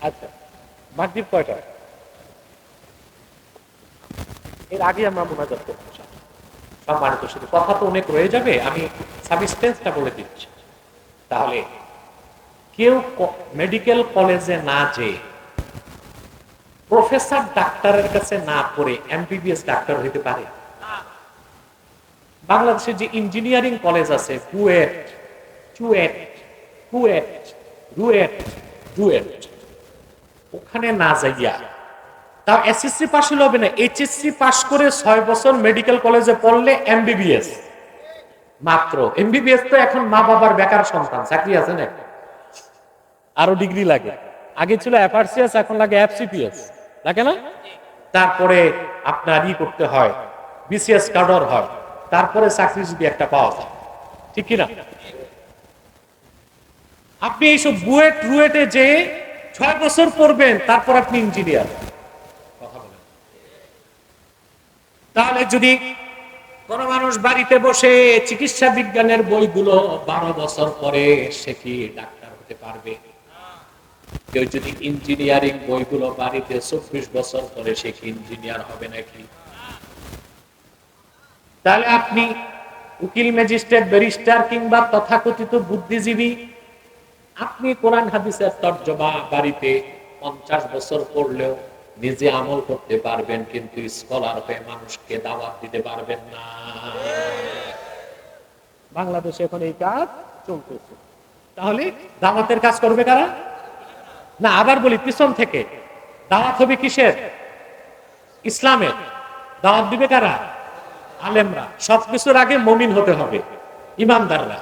আচ্ছা, মাগরিব কয়টা? এর আগে আমরা মোনাজাত করব। সম্মানিত শুধু কথা তো অনেক রয়ে যাবে, আমি সাবস্টেন্সটা বলে দিচ্ছি। তাহলে কেউ মেডিকেল কলেজে না যেয়ে প্রফেসর ডাক্তারের কাছে না পড়ে এমবিবিএস ডাক্তার হইতে পারে? বাংলাদেশে যে ইঞ্জিনিয়ারিং কলেজ আছে, কুয়েট, চুয়েট, কুয়েট, রুয়েট, ডুয়েট, ওখানে না যাইয়া তাও এসএসসি পাস হলে হবে না, এইচএসসি পাস করে 6 বছর মেডিকেল কলেজে পড়লে এমবিবিএস। মাত্র এমবিবিএস তো এখন মা বাবার বেকার সন্তান, চাকরি আছে না, আরো ডিগ্রি লাগে। আগে ছিল এফআরসিএস, এখন লাগে এফসিপিএস, লাগে না? তারপরে আপনার করতে হয়, বিসিএস কাডর হয়, তারপরে চাকরি যদি একটা পাওয়া যায়, ঠিক কিনা? আপনি এইসব বুয়েট রুয়েটে যে 6 বছর পড়বেন, তারপর আপনি ইঞ্জিনিয়ার। তাহলে যদি কোন মানুষ বাড়িতে বসে চিকিৎসা বিজ্ঞানের বইগুলো 12 বছর পরে সে কি ডাক্তার হতে পারবে? কেউ যদি ইঞ্জিনিয়ারিং বইগুলো বাড়িতে 24 বছর পরে সে কি ইঞ্জিনিয়ার হবে নাকি? তাহলে আপনি উকিল, ম্যাজিস্ট্রেট, ব্যারিস্টার কিংবা তথাকথিত বুদ্ধিজীবী, আপনি কোরআন হাদিসের তর্জমা বাড়িতে 50 বছর পড়লেও নিজে আমল করতে পারবেন, কিন্তু স্কলার হয়ে মানুষকে দাওয়াত দিতে পারবেন না। বাংলাদেশে এখন এই কাজ চলতেছে। তাহলে দাওয়াতের কাজ করবে কারা? না, আবার বলি পিছন থেকে, দাওয়াত হবে কিসের? ইসলামের। দাওয়াত দিবে কারা? আলেমরা। সবকিছুর আগে মুমিন হতে হবে, ইমানদাররা।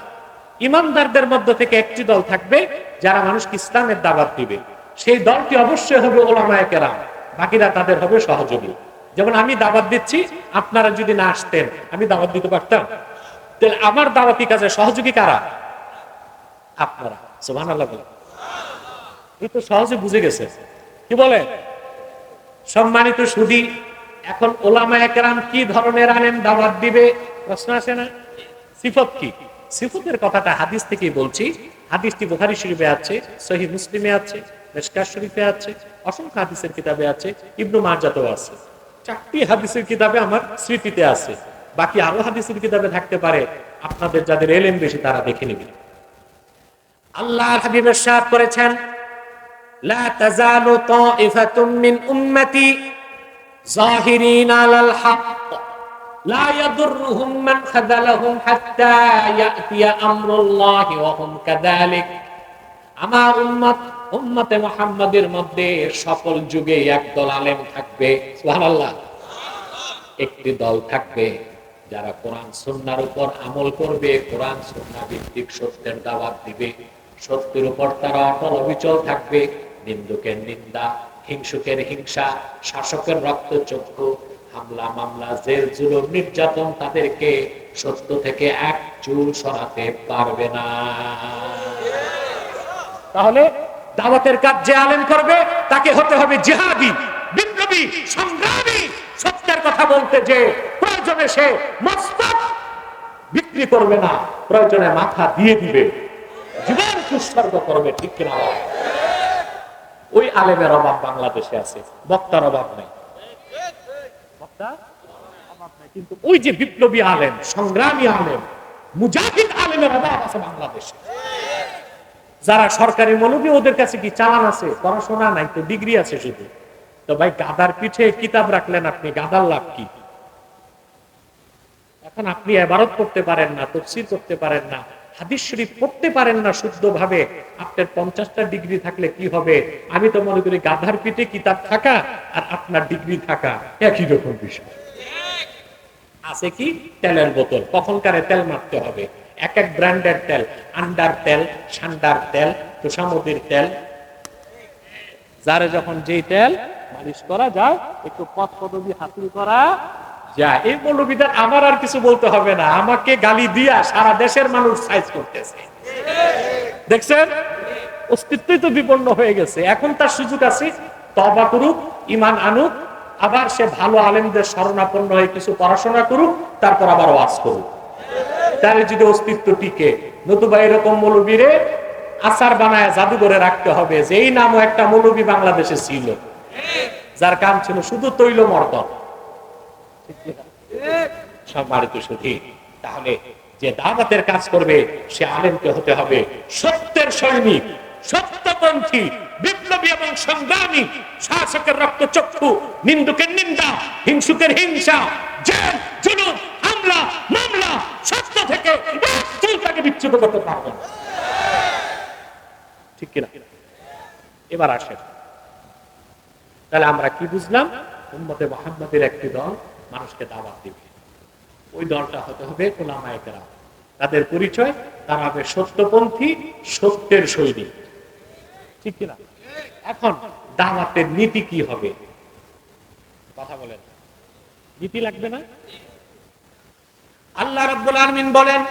ইমানদারদের মধ্য থেকে একটি দল থাকবে যারা মানুষকে ইসলামের দাওয়াত দিবে। সেই দলটি অবশ্যই হবে উলামায়ে কেরাম, বাকিরা তাদের হবে সহযোগী। যেমন আমি দাওয়াত দিচ্ছি, আপনারা যদি না আসতেন আমি দাওয়াত দিতে পারতাম? তাহলে আমার দাওয়াতি কাজে সহযোগী কারা? আপনারা। সুবহানাল্লাহ বলেন। এই তো সহজে বুঝে গেছে। কি বলে? সম্মানিত সুধী, এখন উলামায়ে কেরাম কি ধরনের আলেম দাওয়াত দিবে প্রশ্ন আসে না? সিফত কি? সিফতের কথাটা হাদিস থেকেই বলছি। হাদিসটি বুখারী শরীফে আছে, সহিহ মুসলিমে আছে, মিশকাত শরীফে আছে, অসংখ্য হাদিসের কিতাবে আছে, ইবনু মাজাতেও আছে। 4টি হাদিসের কিতাবে আমার স্মৃতিতে আছে, বাকি আরো হাদিসের কিতাবে থাকতে পারে, আপনাদের যাদের ইলম বেশি তারা দেখে নেবেন। আল্লাহর হাবিব ইরশাদ করেছেন, লা তাযালু তাইফাতুম মিন উম্মতি যাহিরিন আলাল হক লা ইয়াদুররুহুম মান খাযালাহুম হাত্তা ইয়াতিয়া আমরুল্লাহি ওয়া হুম কাযালিক। আমার উম্মতে মুহাম্মাদের মধ্যে সকল যুগে একদল আলেম থাকবে, সুবহানাল্লাহ। একটি দল থাকবে যারা কোরআন সুন্নাহর উপর আমল করবে, কোরআন সুন্নাহ ভিত্তিক সত্যের দাওয়াত দিবে, সত্যের উপর তারা অটল অবিচল থাকবে। নিন্দুকের নিন্দা, হিংসুকের হিংসা, শাসকের রক্তচক্ষু, হামলা মামলা, জেল জুলুম নির্যাতন তাদেরকে সত্য থেকে এক চুল সরাতে পারবে না। তাহলে দাওয়াতের কাজ যে আলেম করবে তাকে হতে হবে জিহাদি, বিপ্লবী, সংগ্রামী, সত্যের কথা বলতে যে প্রয়োজনে সে মস্তক বিক্রি করবে না, প্রয়োজনে মাথা দিয়ে দিবে, জীবন উৎসর্গ করবে, ঠিক কিনা? ওই আলেমের অভাব বাংলাদেশে আছে, বক্তার অভাব নেই। কিন্তু ওই যে বিপ্লবী আলেম, সংগ্রামী আলেম, মুজাহিদ আলেমের অভাব আছে বাংলাদেশে। যারা সরকারি মৌলবী, ওদের কাছে কি চালান আছে? পড়াশোনা নাই তো, ডিগ্রি আছে শুধু। তো ভাই, গাদার পিঠে কিতাব রাখলেন আপনি, গাদার লাভ কি? এখন আপনি ইবারত করতে পারেন না, তাফসীর করতে পারেন না, হাদিস শরীফ পড়তে পারেন না শুদ্ধভাবে, আপনার 50টা ডিগ্রি থাকলে কি হবে? আমি তো মনে করি গাধার পিঠে কিতাব থাকা আর আপনার ডিগ্রি থাকা একই রকম বিষয়। আছে কি? তেলের বোতল, কখনকারে তেল মারতে হবে, এক এক ব্র্যান্ডের তেল, আন্ডার তেল, সান্ডার তেল, তোষামদির তেল, যারে যখন যেই তেল মালিশ করা যায়, একটু পথ পদবি হাসিল করা যায়। এই মৌলবীদের আমার আর কিছু বলতে হবে না, আমাকে গালি দিয়া সারা দেশের মানুষ সাইজ করতেছে। দেখছেন, অস্তিত্বই তো বিপন্ন হয়ে গেছে। এখন তার সুযোগ আছে, তওবা করুক, ঈমান আনুক, আবার সে ভালো আলেমদের শরণাপন্ন হয়ে কিছু পড়াশোনা করুক, তারপর আবার ওয়াজ করুক। তাহলে যদি অস্তিত্ব টিকে, নতুবা এরকম মৌলবীরে আচার বানায় জাদুঘরে রাখতে হবে, যে এই নামও একটা মৌলবী বাংলাদেশে ছিল, যার কাম ছিল শুধু তৈল মর্দন। সম্মানিত সুধী, তাহলে যে দাওয়াতের কাজ করবে সে আলেমকে হতে হবে সত্যের সৈনিক, সত্যপন্থী, বিপ্লবী এবং সংগ্রামী, শাসকের রক্তচক্ষু, নিন্দুকের নিন্দা, হিংসুকের হিংসা, জেল, জুলুম, হামলা, মামলা, সত্য থেকে তাকে বিচ্যুত করতে পারবে না। ঠিক কিনা? এবার আসেন, তাহলে আমরা কি বুঝলাম? উম্মতে মুহাম্মাদের একটি দল মানুষকে দাওয়াত দিবে, ওই দলটা হতে হবে উলামায়ে কেরাম। তাদের পরিচয়, তারা হবে সত্যপন্থী, সত্যের সৈনিক। ঠিক কিনা? এখন দাওয়াতের নীতি কি হবে? কথা বলেন, নীতি লাগবে না? আল্লাহ রাব্বুল আলামিন বলেন,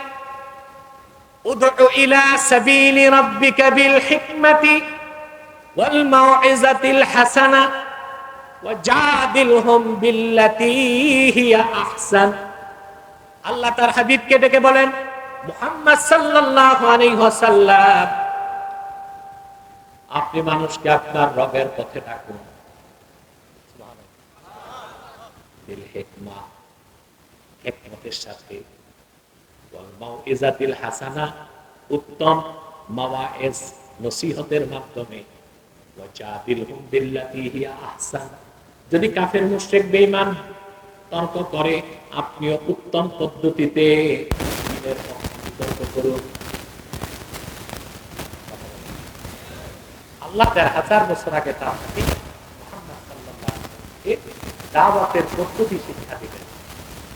উদউ ইলা সাবিলি রাব্বিকা বিল হিকমাতি ওয়াল মাউইজাতিল হাসানা ওয়াজাদিলহুম বিল্লাতী হিয়া আহসান। আল্লাহ তার হাবিবকে ডেকে বলেন, মুহাম্মদ সাল্লাল্লাহু আলাইহি ওয়াসাল্লাম, আপনি মানুষকে আপনার রবের পথে ডাকুন। বিল হিকমা, হিকমতের সাথে, ওয়াল মাউইজাতিল হাসানা, উত্তম মাওয়াইজ নসিহতের মাধ্যমে, ওয়াজাদিলহুম বিল্লাতী হিয়া আহসান। যদি কাফের মুশরিক বেঈমান তর্ক করে, আপনিও উত্তম পদ্ধতিতে তর্ক করুন। আল্লাহ 1000 বছর আগে তার হাবিব মুহাম্মদ সাল্লাল্লাহু আলাইহি ওয়াসাল্লামকে দাওয়াতের পদ্ধতি শিক্ষা দিবেন।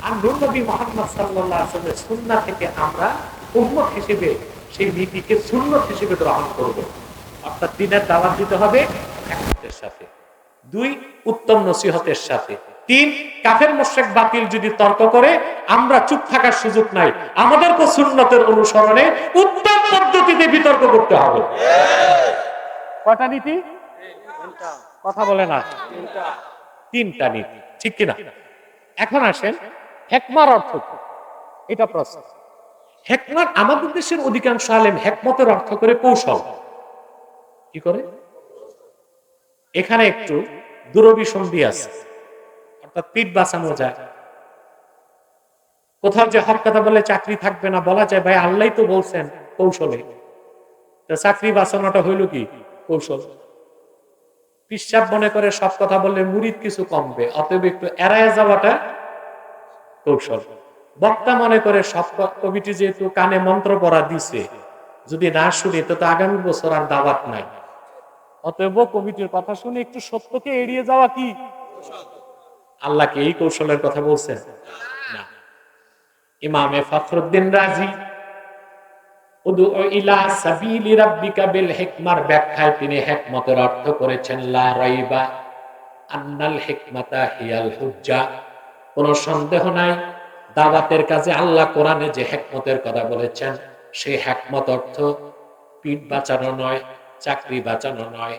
আর নূর নবী মুহাম্মদ সাল্লাল্লাহু আলাইহি ওয়াসাল্লামের সুন্নাহ থেকে আমরা উম্মত হিসেবে সেই নীতিকে সুন্নাত হিসেবে গ্রহণ করব। অর্থাৎ দ্বীনের দাওয়াত দিতে হবে হিকমতের সাথে, 2 উত্তম নসিহতের সাথে, 3 কাফের মুশরিক বাতিল যদি তর্ক করে আমরা চুপ থাকার সুযোগ নাই, আমাদেরকে সুন্নতের অনুসরণে উত্তম পদ্ধতিতে বিতর্ক করতে হবে। কয়টা নীতি? কথা বলে না, 3টা নীতি। ঠিক কিনা? এখন আসেন, হিকমার অর্থ কি? এটা প্রশ্ন। হিকমার, আমাদের দেশের অধিকাংশ আলেম হিকমতের অর্থ করে কৌশল। কি করে? এখানে একটু দুরভিসন্ধি আছে, অর্থাৎ পিঠ বাঁচানো যায়। কোথাও যে হক কথা বলে চাকরি থাকবে না, বলা যায় ভাই আল্লাহই তো বলছেন কৌশলে, তো চাকরি বাঁচানোটা হইল কি? কৌশল। পিশাব মনে করে সব কথা বললে মুরিদ কিছু কমবে, অতএব একটু এড়ায় যাওয়াটা কৌশল। বক্তা মনে করে সব কমিটি যেহেতু কানে মন্ত্র পড়া দিছে, যদি না শুনি তো আগামী বছর আর দাওয়াত নাই, অতএব কমিটির কথা শুনে একটু সত্যকে এড়িয়ে যাওয়া কি? আল্লাহকে এই কৌশলের কথা বলছেন না। ইমামে ফখরুদ্দিন রাজি উদউ ইলা সাবিলি রাব্বিকা বিল হিকমার ব্যাখ্যায় তিনি হিকমতের অর্থ করেছেন লা রাইবা আন্নাল হিকমাতা হিয়াল হুজ্জা। কোনো সন্দেহ নাই, দাওয়াতের কাজে আল্লাহ কোরআনে যে হিকমতের কথা বলেছেন সেই হিকমত অর্থ পিঠ বাঁচানো নয়, চাকরি বাঁচানো নয়,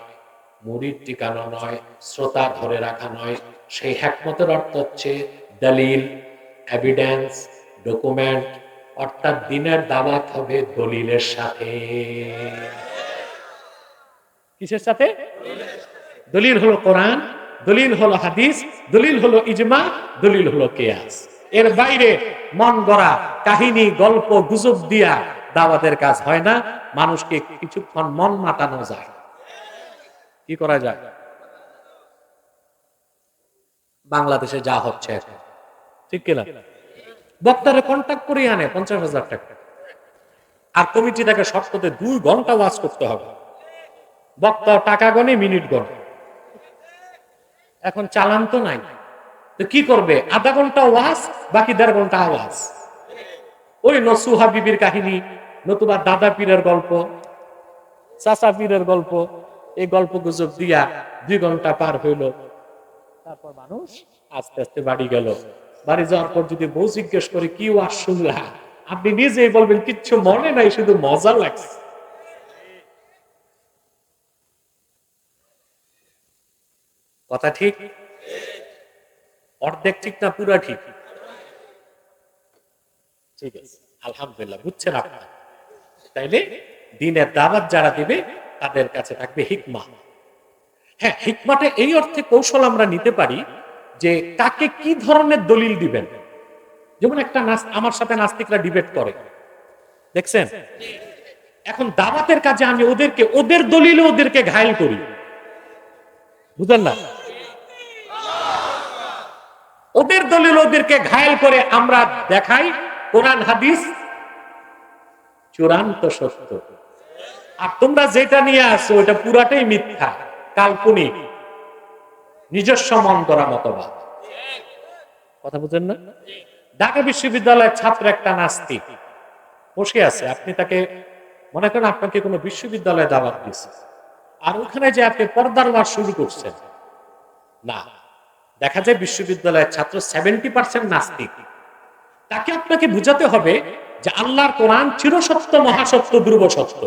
মুরিদ টিকানো নয়, শ্রোতা ধরে রাখা নয়। সেই হিকমতের অর্থ হচ্ছে দলিল, এভিডেন্স, ডকুমেন্ট। অর্থাৎ দ্বীনের দাওয়াত হবে দলিলের সাথে। কিসের সাথে? দলিল হলো কোরআন, দলিল হলো হাদিস, দলিল হলো ইজমা, দলিল হলো কিয়াস। এর বাইরে মন গড়া কাহিনী, গল্প, গুজব দিয়া দাওয়াতের কাজ হয় না। মানুষকে কিছুক্ষণ মন মাতানো যায়। কি করা যায়? বাংলাদেশে যা হচ্ছে এখন, ঠিক কিনা? বক্তারে কন্ট্যাক্ট করে আনে 50,000 টাকা, আর কমিটি তাকে শর্ততে 2 ঘন্টা ওয়াজ করতে হবে। বক্তা টাকা গনে, মিনিট গনে। এখন চালান তো নাই, তো কি করবে? আধা ঘন্টা ওয়াজ, বাকি 1.5 ঘন্টা আওয়াজ। ওই নসুহা বিবির কাহিনী, নতুবা দাদা পীরের গল্প, চাচা পীরের গল্প, এই গল্প গুজব দিয়া 2 ঘন্টা পার হইল। তারপর মানুষ আস্তে আস্তে বাড়ি গেল। বাড়ি যাওয়ার পর যদি বউ জিজ্ঞেস করে কি ওয়াজ শুনলা, আপনি নিজেই বলবেন কিচ্ছু মনে নাই, শুধু মজা লাগছে। কথা ঠিক? অর্ধেক ঠিক না পুরা ঠিক? ঠিক আছে, আলহামদুলিল্লাহ, বুঝছেন আপনার। তাইলে দ্বীনের দাওয়াত যারা দিবে তাদের কাছে থাকবে হিকমা। হ্যাঁ, হিকমাটা এই অর্থে কৌশল আমরা নিতে পারি যে কাকে কি ধরনের দলিল দিবেন। যেমন একটা আমার সাথে নাস্তিকরা ডিবেট করে, দেখছেন? এখন দাওয়াতের কাজে আমি ওদেরকে ওদের দলিলে ওদেরকে ঘায়েল করি, বুঝলেন না? ওদের দলিল ওদেরকে ঘায়েল করে আমরা দেখাই কোরআন হাদিস চূড়ান্ত সত্য, আর তোমরা যেটা নিয়ে আসো ওটা পুরাটাই মিথ্যা, কাল্পনিক, নিজস্ব মন করা মতবাদ। কথা বুঝেন না? ঢাকা বিশ্ববিদ্যালয়ের ছাত্র একটা নাস্তিক বসে আছে, আপনি তাকে মনে করেন আপনাকে কোনো বিশ্ববিদ্যালয়ে দাওয়াত দিচ্ছে, আর ওখানে যে আপনি পর্দার ওয়াজ শুরু করছেন, না, দেখা যায় বিশ্ববিদ্যালয়ের ছাত্র 70% নাস্তিক। তাকে আপনাকে বুঝাতে হবে যে আল্লাহর কোরআন চিরসত্য মহাসত্য ধ্রুব সত্য,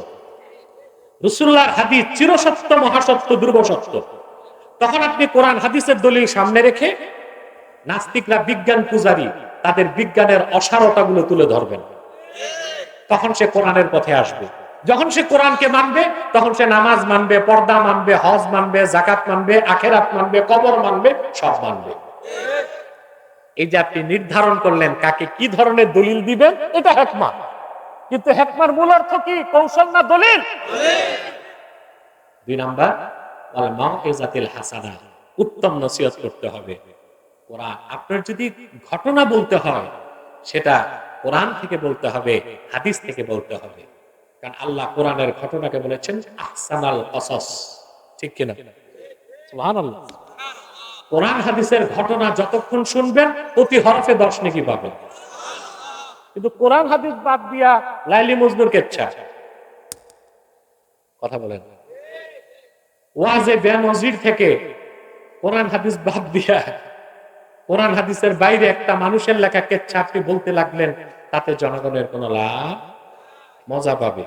রাসূলুল্লাহর হাদিস চিরসত্য মহাসত্য ধ্রুব সত্য। তখন আপনি কোরআন হাদিসের দলিল সামনে রেখে নাস্তিকরা বিজ্ঞান পূজারী, তাদের বিজ্ঞানের অসারতাগুলো তুলে ধরবেন, তখন সে কোরআনের পথে আসবে। যখন সে কোরআনকে মানবে তখন সে নামাজ মানবে, পর্দা মানবে, হজ মানবে, যাকাত মানবে, আখিরাত মানবে, কবর মানবে, সব মানবে। এই যে আপনি নির্ধারণ করলেন কাকে কি ধরনের দলিল দিবেন, এটা হিকমা। কিন্তু হিকমার মূল অর্থ কি? কৌশল না দলিল? 2 নাম্বার ওয়াল মাউইজাতিল হাসানা, উত্তম নসিহত করতে হবে। কোরআন, আপনার যদি ঘটনা বলতে হয় সেটা কোরআন থেকে বলতে হবে, হাদিস থেকে বলতে হবে। কারণ আল্লাহ কোরআনের ঘটনাকে বলেছেন আহসানাল কসস, ঠিক কিনা? সুবহানাল্লাহ। কোরআন হাদিসের ঘটনা যতক্ষণ শুনবেন প্রতি হরফে 10 নেকি পাবেন। কিন্তু কোরআন হাদিস বাদ দিয়া লাইলি মজনুর কেচ্ছা, কথা বলেন, ওয়াজে বেনজির থেকে কোরআন হাদিস বাদ দিয়া কোরআন হাদিসের বাইরে একটা মানুষের লেখা কেচ্ছা আপনি বলতে লাগলেন, তাতে জনগণের কোনো লাভ, মজা পাবে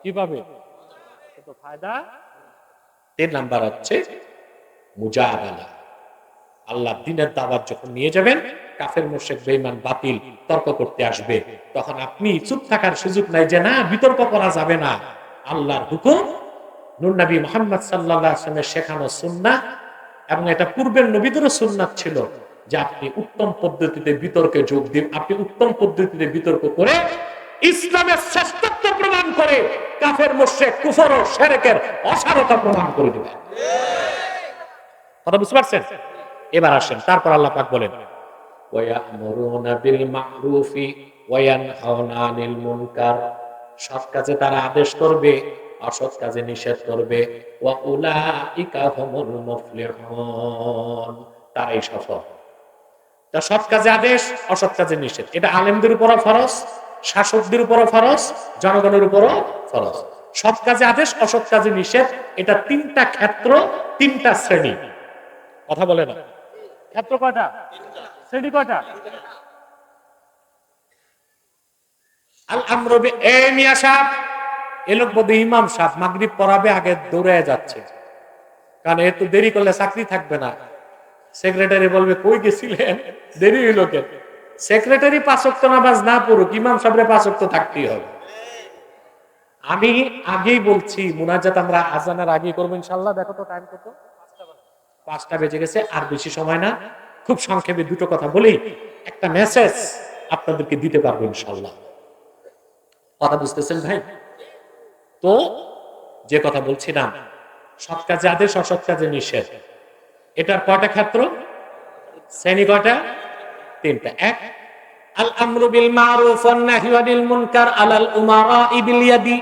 কি পাবে? ফায়দা। 3 নাম্বার হচ্ছে মুজাদালা। আল্লাহ দ্বীনের দাওয়াত যখন নিয়ে যাবেন, কাফের মুশরিক বেঈমান বাতিল তর্ক করতে আসবে, তখন আপনি চুপ থাকার সুযোগ নাই যে না বিতর্ক করা যাবে না। আল্লাহর হুকুম, নূর নবী মুহাম্মদ সাল্লাল্লাহু আলাইহি ওয়াসাল্লামের শেখানো সুন্নাহ, এবং এটা পূর্বের নবীদেরও সুন্নাত ছিল যে আপনি উত্তম পদ্ধতিতে বিতর্কে যোগ দিন, আপনি উত্তম পদ্ধতিতে বিতর্ক করে ইসলামের শ্রেষ্ঠত্ব প্রমাণ করে কাফের মুশরিক কুফর ও শিরকের অসারতা প্রমাণ করে দিবেন। কথা বুঝতে পারছেন? এবার আসেন, তারপর আল্লাহ পাক বলেন ওয়ায়ামুরুনা বিল মা'রুফি ওয়া ইয়ানহাউনা আনিল মুনকার, সৎ কাজে তারা আদেশ করবে, অসৎ কাজে নিষেধ করবে। ওয়া উলাইকা হুমুল মুফলিহুন, তারাই সফল। তা সৎ কাজে আদেশ, অসৎ কাজে নিষেধ, এটা আলেমদের উপরও ফরজ, শাসকদের উপরও ফরজ, জনগণের উপরও ফরজ। সৎ কাজে আদেশ, অসৎ কাজে নিষেধ, এটা 3টা ক্ষেত্র, 3টা শ্রেণী। কথা বলে না? ক্ষেত্র কয়টা? শ্রেণী কয়টা? আল আমরু বি, এই মিয়া সাহেব, এ লোক বোধ ইমাম সাহেব, মাগরিব পড়াবে, আগে দৌড়ে যাচ্ছে, কারণ এত দেরি করলে চাকরি থাকবে না। সেক্রেটারি বলবে কই গেছিলেন, দেরি হইল কেন? সেক্রেটারি 5 ওয়াক্ত নামাজ না পড়ুক, ইমাম সাহেবের 5 ওয়াক্ত থাকতেই হবে। আমি আগেই বলছি মুনাজাত আমরা আজানের আগেই করবো ইনশাআল্লাহ। দেখো তো টাইম কত? 5টা বেজে গেছে, আর বেশি সময় না। খুব সংক্ষেপে 2টো কথা বলেই একটা মেসেজ আপনাদেরকে দিতে পারবো ইনশাআল্লাহ। কথা বুঝতেছেন ভাই? তো যে কথা বলছিলাম, সৎ কাজে আদেশ, অসৎ কাজে নিষেধ, এটার কয়টা ক্ষেত্র, শ্রেণী কয়টা? 3টা। 1 আল আমরু বিল মা'রুফ ওয়ান নাহয়ু আনিল মুনকার আলাল উমারা'i বিল ইয়াদি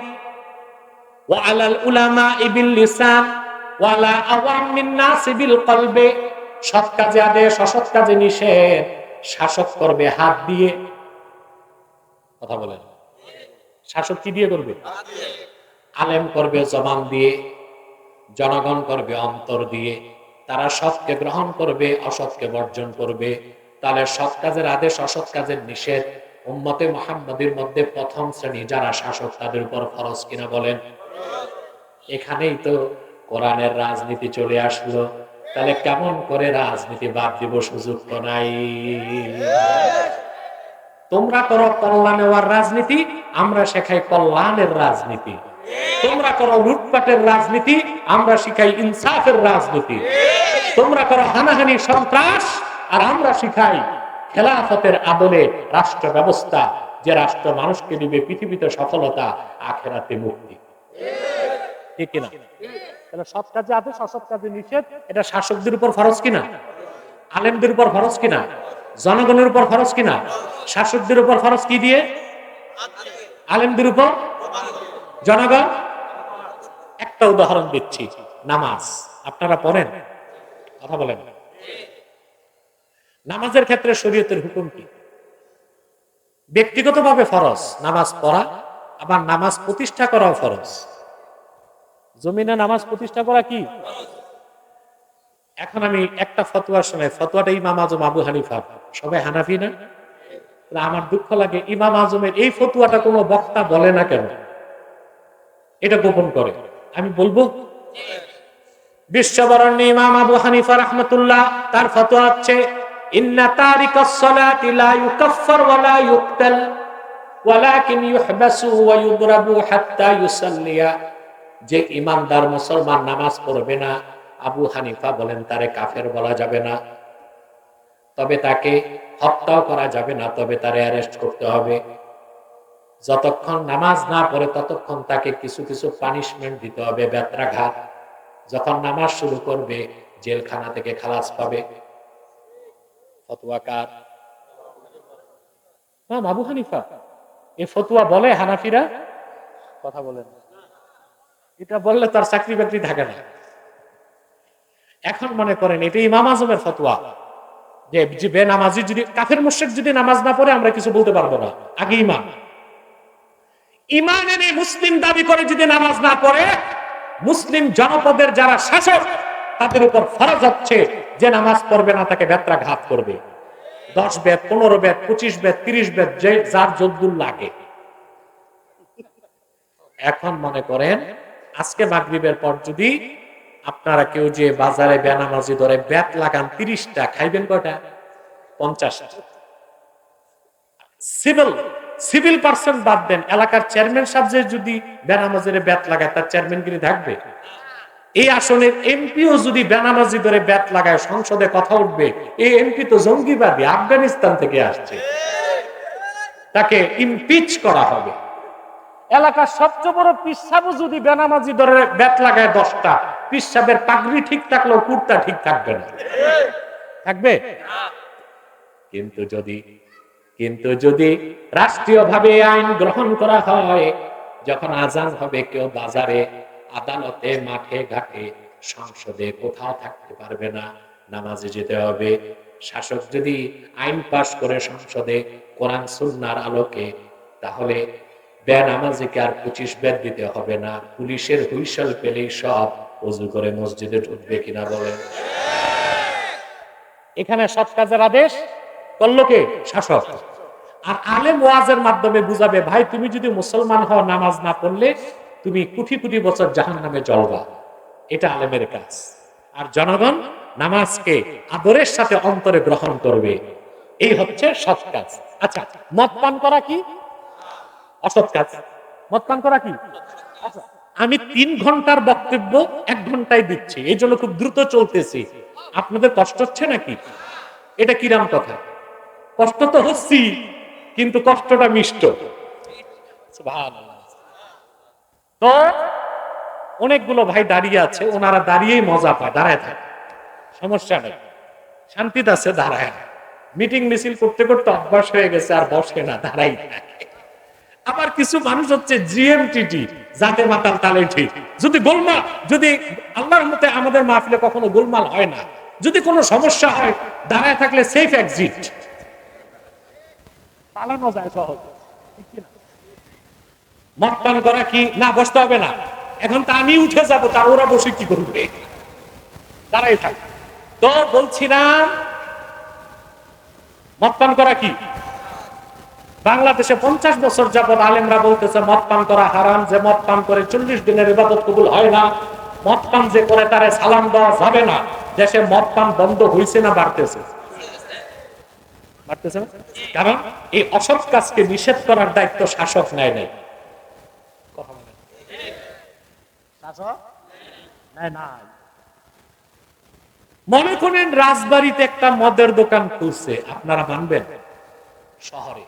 ওয়া আলাল উলামা'i বিল লিসান ওয়া আলা আওয়ামিন নাসি বিল কলবি। সৎ কাজে আদেশ, অসৎ কাজে নিষেধ শাসক করবে হাত দিয়ে। কথা বলেন, শাসক কি দিয়ে করবে? আলেম করবে জবান দিয়ে, জনগণ করবে অন্তর দিয়ে। তারা সৎকে গ্রহণ করবে, অসৎকে বর্জন করবে। তাহলে সৎ কাজের আদেশ, অসৎ কাজের নিষেধ উম্মতে মুহাম্মাদের মধ্যে প্রথম শ্রেণী যারা শাসক, তাদের উপর ফরজ কিনা বলেন? এখানেই তো কোরআনের রাজনীতি চলে আসলো। তাহলে কেমন করে রাজনীতি বাদ দিব? সুযোগ তো নাই। তোমরা করো কল্যাণ নেওয়ার রাজনীতি, আমরা শেখাই কল্যাণের রাজনীতি। তোমরা করো লুটপাটের রাজনীতি, আমরা শিখাই ইনসাফের রাজনীতি। তোমরা করো হানাহানি সন্ত্রাস, আর আমরা শিখাই খেলাফতের আদলে রাষ্ট্র ব্যবস্থা, যে রাষ্ট্র মানুষকে দিবে পৃথিবীতে সফলতা, আখেরাতে মুক্তি। ঠিক কিনা? তাহলে সৎ কাজে আদেশ, অসৎ কাজে নিষেধ, এটা শাসকদের উপর ফরজ কিনা? আলেমদের উপর ফরজ কিনা? জনগণের উপর ফরজ কিনা? শাসকদের উপর ফরজ কি দিয়ে? আলেমদের উপর, জনগণ। একটা উদাহরণ দিচ্ছি, নামাজ আপনারা পড়েন? কথা বলেন। নামাজের ক্ষেত্রে শরীয়তের হুকুম কি? ব্যক্তিগতভাবে ফরজ নামাজ পড়া, আবার নামাজ প্রতিষ্ঠা করাও ফরজ। জমিনে নামাজ প্রতিষ্ঠা করা কি? এখন আমি একটা ফতোয়ার সময়, ফতোয়াটা ইমাম আজম আবু হানিফা, সবাই হানাফি না? আমার দুঃখ লাগে ইমাম আজমের এই ফতোয়াটা কোনো বক্তা বলে না কেন, এটা গোপন করে। আমি বলবো বিশ্ববরণ্য ইমাম আবু হানিফা রাহমাতুল্লাহ, তার ফতোয়া হচ্ছে ইন্না তারিকাস সালাতি লা ইউকাফফার ওয়া লা ইউকতাল ওয়ালাকিন ইউহবাসু ওয়া ইউদরাবু হাত্তা ইউসাল্লিয়া। যে ইমানদার মুসলমান নামাজ পড়বে না, আবু হানিফা বলেন তারে কাফের বলা যাবে না, তবে তাকে হত্যাও করা যাবে না, তবে তারে অ্যারেস্ট করতে হবে। যতক্ষণ নামাজ না পড়ে ততক্ষণ তাকে কিছু কিছু পানিশমেন্ট দিতে হবে, বেত্রাঘাত। যখন নামাজ শুরু করবে জেলখানা থেকে খালাস পাবে। ফতোয়া কার? আবু হানিফা। এই ফতোয়া বলে হানাফিরা? কথা বলেন। এটা বললে তার চাকরি বাকরি থাকে না। এখন মনে করেন এটা ইমাম আজমের ফতোয়া, যে বেনামাজি যদি, কাফের মুশরিক যদি নামাজ না পড়ে আমরা কিছু বলতে পারবো না। আগে ইমান, ইমান এনে মুসলিম দাবি করে যদি নামাজ না পড়ে, মুসলিম জনপদের যারা শাসক তাদের উপর ফরজ হচ্ছে যে নামাজ পড়বে না তাকে বেত্রাঘাত করবে। 10 বেত, 15 বেত, 25 বেত, 30 বেত, যার যদ্দুর লাগে। এখন মনে করেন আজকে মাগরিবের পর যদি আপনারা কেউ যে বাজারে বেনামাজি ধরে বেত লাগান 30টা, খাইবেন কয়টা? 50টা। সিভিল পার্সন বাদ দেন, এলাকার চেয়ারম্যান সাহেব যদি বেনামাজিরে বেত লাগায় তার চেয়ারম্যানগিরি থাকবে? এই আসনের এমপিও যদি বেনামাজি ধরে বেত লাগায় সংসদে কথা উঠবে, এই এমপি তো জঙ্গিবাদী, আফগানিস্তান থেকে আসছে, তাকে ইমপিচ করা হবে। এলাকার সবচেয়ে বড় পিসাবও যদি বেনামাজি ধরে বেত লাগায় 10টা, পিসাবের পাগড়ি ঠিক থাকলেও কুর্তা ঠিক থাকবে না, থাকবে? কিন্তু যদি রাষ্ট্রীয়ভাবে আইন গ্রহণ করা হয়, যখন আজান হবে কেউ বাজারে, আদালতে, মাঠে ঘাটে, সংসদে কোথাও থাকতে পারবে না, নামাজে যেতে হবে। শাসক যদি আইন পাশ করে সংসদে কোরআন সুন্নাহর আলোকে, তাহলে বেনামাজিকে আর 25 বেত দিতে হবে না। পুলিশের হুইসেল পেলেই সব ওযু করে মসজিদে ঢুকবে কিনা বলেন? এখানে সৎ কাজের আদেশ করলো কে? শাসক। আর আলেম ওয়াজের মাধ্যমে বুঝাবে, ভাই তুমি যদি মুসলমান হও নামাজ না পড়লে তুমি কোটি কোটি বছর জাহান্নামে জ্বলবা। এটা আলেমের কাজ। আর জনগণ নামাজকে আদরের সাথে অন্তরে গ্রহণ করবে, এই হচ্ছে সৎ কাজ। আচ্ছা, মদ পান করা কি অসৎ কাজ? মদ পান করা কি? আচ্ছা, আমি 3 ঘন্টার বক্তব্য 1 ঘন্টায় দিচ্ছি, এই জন্য খুব দ্রুত চলতেছি। আপনাদের কষ্ট হচ্ছে নাকি? এটা কিরাম কথা? কষ্ট তো হচ্ছি, কিন্তু কষ্টটা মিষ্ট। তো অনেকগুলো ভাই দাঁড়িয়ে আছে, ওনারা দাঁড়িয়েই মজা পায়, দাঁড়ায় থাকে, সমস্যা নেই, শান্তিতে আছে, দাঁড়ায়। মিটিং মিছিল করতে করতে অভ্যাস হয়ে গেছে, আর বসে না, দাঁড়াই থাকে। আবার কিছু মানুষ হচ্ছে জিএমটিটি, যাতে মাতাল তালে ঠিক। যদি গোলমাল, যদি আল্লাহর মতে আমাদের মাহফিলে কখনো গোলমাল হয় না, যদি কোনো সমস্যা হয় দাঁড়ায় থাকলে সেফ এক্সিট, পালানো যায় সহজ। মদ পান করা কি? না, বসতে হবে না। এখন তো আমি উঠে যাব, তা ওরা বসে কি করবে? দাঁড়াই থাক। তো বলছিলাম মদ পান করা কি? বাংলাদেশে 50 বছর যাবত আলেমরা বলতেছে মদ পান করা হারাম, যে মদ পান করে 40 দিনের ইবাদত কবুল হয় না, মদ পান যে করে তারে সালাম দেওয়া যাবে না। দেশে মদ পান বন্ধ হইছে না বাড়তেছে? বাড়তেছে না? কারণ এই অসৎ কাজকে নিষেধ করার দায়িত্ব শাসক নেয় নাই। শাসক নাই নাই। মনে করেন রাজবাড়িতে একটা মদের দোকান খুলছে, আপনারা মানবেন? শহরে,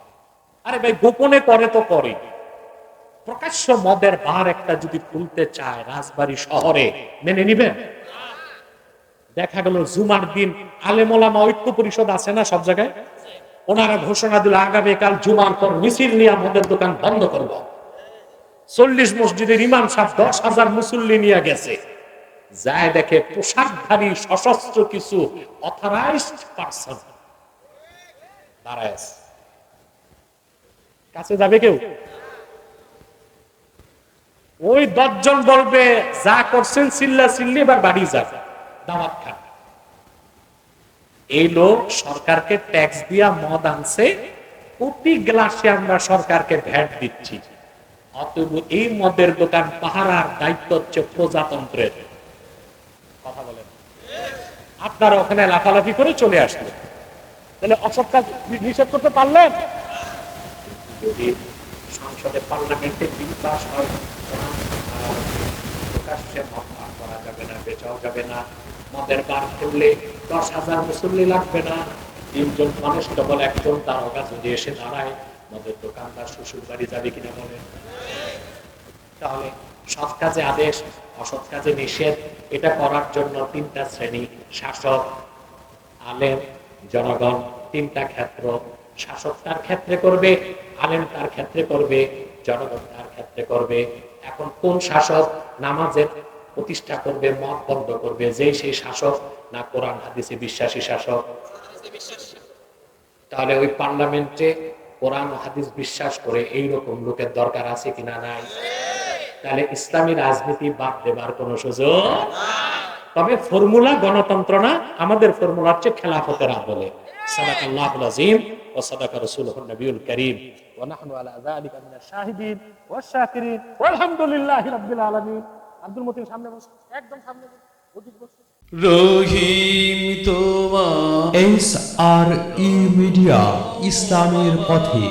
আরে ভাই গোপনে করে তো করে, প্রকাশ্য মদের বার একটা যদি খুলতে চায় রাজবাড়ি শহরে, মেনে নিবেন? দেখা গেল জুমার দিন আলেম ওলামা ঐক্য পরিষদ আছে না সব জায়গায়, ওনারা ঘোষণা দিল আগামীকাল জুমার পর মিছিল নিয়ে মদের দোকান বন্ধ করব। 40 মসজিদের ইমাম সাহেব 10,000 মুসল্লি নিয়ে গেছে, যায় দেখে পোশাকধারী সশস্ত্র কিছু অথরাইজড পারসন দাঁড়ায় আছে। কাছে যাবে কেউ? ওই 10 জন বলবে যা করছেন চিল্লা চিল্লি, এবার বাড়ি যাবে, দাওয়াত খান। এই লোক সরকারকে ট্যাক্স দিয়া মদ আনছে, প্রতি গ্লাসে আমরা সরকারকে ভ্যাট দিচ্ছি, অতএব এই মদের দোকান পাহারার দায়িত্ব হচ্ছে প্রজাতন্ত্রের। কথা বলেন, আপনারা ওখানে লাফালাফি করে চলে আসলেন, তাহলে অসৎ কাজ নিষেধ করতে পারলেন? যদি সংসদে পার্লামেন্টে বিল পাস হয়, প্রকাশ্যে মদ পান করা যাবে না, বেচাও যাবে না, মদের বার করলে 10,000 মুসল্লি লাগবে না, 3 জন কনস্টেবল, একজন দারোগা যদি এসে দাঁড়ায়, মদের দোকানদার শ্বশুর বাড়ি যাবে কিনা বলেন? তাহলে সৎ কাজে আদেশ, অসৎ কাজে নিষেধ, এটা করার জন্য 3টা শ্রেণী, শাসক, আলেম, জনগণ, 3টা ক্ষেত্র। শাসক তার ক্ষেত্রে করবে, আলেম তার ক্ষেত্রে করবে, জনগণ তার ক্ষেত্রে করবে। এখন কোন শাসক নামাজের প্রতিষ্ঠা করবে, মদ বন্ধ করবে, যেই সেই শাসক না কোরআন হাদিসে বিশ্বাসী শাসক? তাহলে ওই পার্লামেন্টে কোরআন হাদিস বিশ্বাস করে এইরকম লোকের দরকার আছে কিনা? নাই। তাহলে ইসলামী রাজনীতি বাদ দেবার কোন সুযোগ? তবে ফর্মুলা গণতন্ত্র না, আমাদের ফর্মুলা হচ্ছে খেলাফতের আমলে। সাদাকাল্লাহুল আযীম ওয়া সাদাকা রাসূলুহুন নবিয়ুল কারীম ওয়া নাহনু আলা যালিকা মিনাশ শাহিদিন ওয়াশ শাকিরিন ওয়ালহামদুলিল্লাহি রাব্বিল আলামিন। আব্দুল মতিন সামনে বসুন, একদম সামনে বসুন। রহিম তোমার SRE মিডিয়া, ইসলামের পথে।